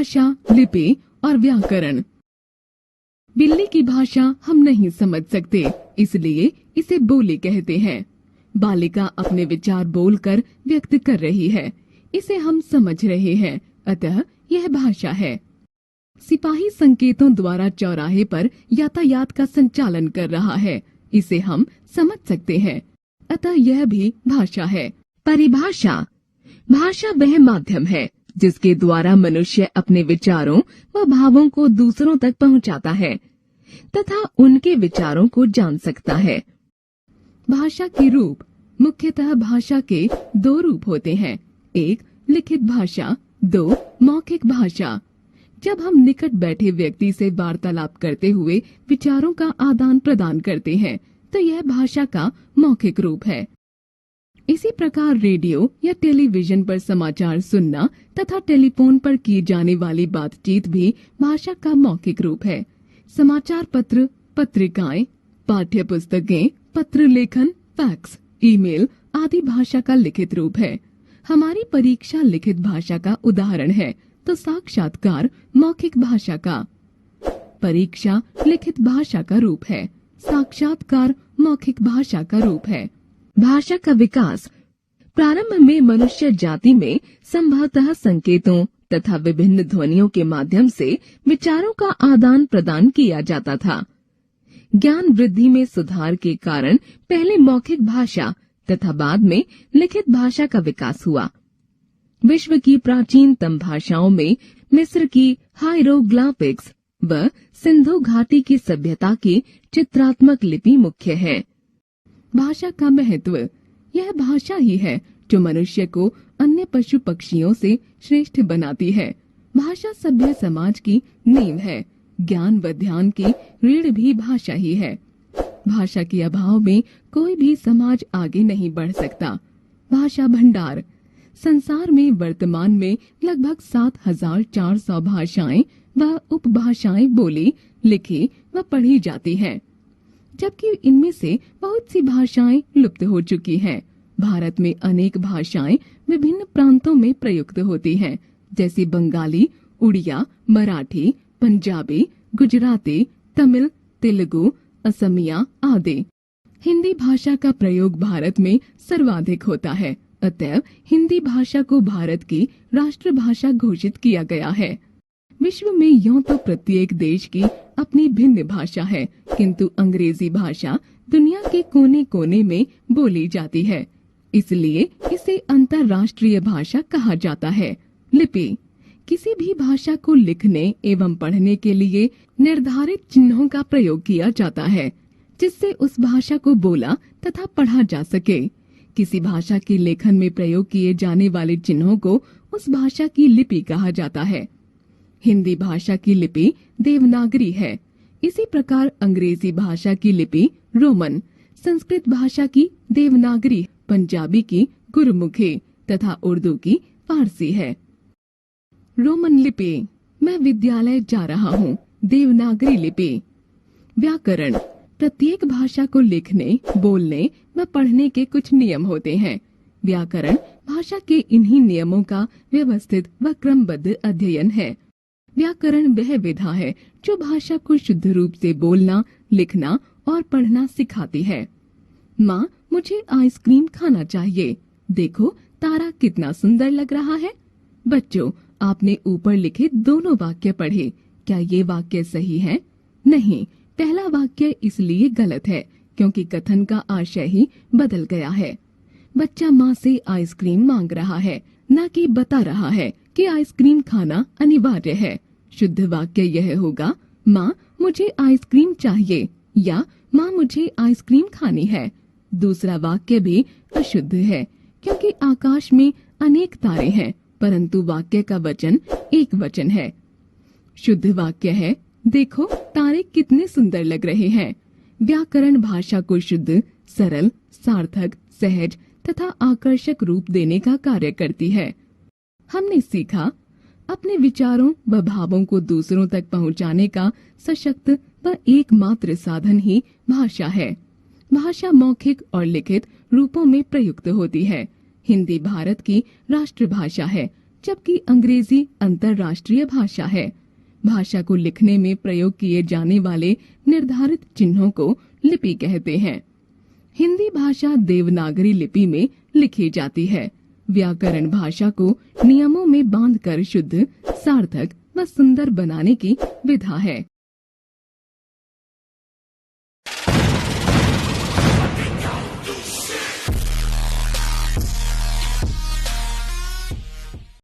भाषा, लिपि और व्याकरण। बिल्ली की भाषा हम नहीं समझ सकते, इसलिए इसे बोली कहते हैं। बालिका अपने विचार बोलकर व्यक्त कर रही है, इसे हम समझ रहे हैं, अतः यह भाषा है। सिपाही संकेतों द्वारा चौराहे पर यातायात का संचालन कर रहा है, इसे हम समझ सकते हैं, अतः यह भी भाषा है। परिभाषा। भाषा वह माध्यम है जिसके द्वारा मनुष्य अपने विचारों व भावों को दूसरों तक पहुंचाता है तथा उनके विचारों को जान सकता है। भाषा के रूप। मुख्यतः भाषा के दो रूप होते हैं, एक लिखित भाषा, दो मौखिक भाषा। जब हम निकट बैठे व्यक्ति से वार्तालाप करते हुए विचारों का आदान प्रदान करते हैं तो यह भाषा का मौखिक रूप है। इसी प्रकार रेडियो या टेलीविजन पर समाचार सुनना तथा टेलीफोन पर की जाने वाली बातचीत भी भाषा का मौखिक रूप है। समाचार पत्र, पत्रिकाएं, पाठ्य पुस्तकें, पत्र लेखन, फैक्स, ईमेल आदि भाषा का लिखित रूप है। हमारी परीक्षा लिखित भाषा का उदाहरण है तो साक्षात्कार मौखिक भाषा का। परीक्षा लिखित भाषा का रूप है, साक्षात्कार मौखिक भाषा का रूप है। भाषा का विकास। प्रारंभ में मनुष्य जाति में संभवतः संकेतों तथा विभिन्न ध्वनियों के माध्यम से विचारों का आदान प्रदान किया जाता था। ज्ञान वृद्धि में सुधार के कारण पहले मौखिक भाषा तथा बाद में लिखित भाषा का विकास हुआ। विश्व की प्राचीनतम भाषाओं में मिस्र की हायरोग्लिफिक्स व सिंधु घाटी की सभ्यता की चित्रात्मक लिपि मुख्य है। भाषा का महत्व। यह भाषा ही है जो मनुष्य को अन्य पशु पक्षियों से श्रेष्ठ बनाती है। भाषा सभ्य समाज की नींव है। ज्ञान व ध्यान की रीढ़ भी भाषा ही है। भाषा के अभाव में कोई भी समाज आगे नहीं बढ़ सकता। भाषा भंडार। संसार में वर्तमान में लगभग 7,400 भाषाएं व उपभाषाएं बोली, लिखी व पढ़ी जाती हैं, जबकि इनमें से बहुत सी भाषाएं लुप्त हो चुकी हैं। भारत में अनेक भाषाएं विभिन्न प्रांतों में प्रयुक्त होती हैं, जैसे बंगाली, उड़िया, मराठी, पंजाबी, गुजराती, तमिल, तेलुगु, असमिया आदि। हिंदी भाषा का प्रयोग भारत में सर्वाधिक होता है, अतएव हिंदी भाषा को भारत की राष्ट्रभाषा घोषित किया गया है। विश्व में यूं तो प्रत्येक देश की अपनी भिन्न भाषा है, किंतु अंग्रेजी भाषा दुनिया के कोने कोने में बोली जाती है, इसलिए इसे अंतर्राष्ट्रीय भाषा कहा जाता है। लिपि। किसी भी भाषा को लिखने एवं पढ़ने के लिए निर्धारित चिन्हों का प्रयोग किया जाता है, जिससे उस भाषा को बोला तथा पढ़ा जा सके। किसी भाषा के लेखन में प्रयोग किए जाने वाले चिन्हों को उस भाषा की लिपि कहा जाता है। हिंदी भाषा की लिपि देवनागरी है। इसी प्रकार अंग्रेजी भाषा की लिपि रोमन, संस्कृत भाषा की देवनागरी, पंजाबी की गुरमुखी तथा उर्दू की फारसी है। रोमन लिपि। मैं विद्यालय जा रहा हूँ। देवनागरी लिपि। व्याकरण। प्रत्येक भाषा को लिखने, बोलने व पढ़ने के कुछ नियम होते हैं। व्याकरण भाषा के इन्हीं नियमों का व्यवस्थित व क्रमबद्ध अध्ययन है। व्याकरण वह विधा है जो भाषा को शुद्ध रूप से बोलना, लिखना और पढ़ना सिखाती है। माँ, मुझे आइसक्रीम खाना चाहिए। देखो तारा कितना सुंदर लग रहा है। बच्चों, आपने ऊपर लिखे दोनों वाक्य पढ़े, क्या ये वाक्य सही है? नहीं, पहला वाक्य इसलिए गलत है क्योंकि कथन का आशय ही बदल गया है। बच्चा माँ से आइसक्रीम मांग रहा है, न कि बता रहा है कि आइसक्रीम खाना अनिवार्य है। शुद्ध वाक्य यह होगा, माँ मुझे आइसक्रीम चाहिए या माँ मुझे आइसक्रीम खानी है। दूसरा वाक्य भी अशुद्ध है क्योंकि आकाश में अनेक तारे हैं, परंतु वाक्य का वचन एक वचन है। शुद्ध वाक्य है, देखो तारे कितने सुंदर लग रहे हैं। व्याकरण भाषा को शुद्ध, सरल, सार्थक, सहज तथा आकर्षक रूप देने का कार्य करती है। हमने सीखा, अपने विचारों व भावों को दूसरों तक पहुंचाने का सशक्त व एकमात्र साधन ही भाषा है। भाषा मौखिक और लिखित रूपों में प्रयुक्त होती है। हिंदी भारत की राष्ट्रभाषा है, जबकि अंग्रेजी अंतर्राष्ट्रीय भाषा है। भाषा को लिखने में प्रयोग किए जाने वाले निर्धारित चिन्हों को लिपि कहते हैं। हिंदी भाषा देवनागरी लिपि में लिखी जाती है। व्याकरण भाषा को नियमों में बांधकर शुद्ध, सार्थक व सुंदर बनाने की विधा है।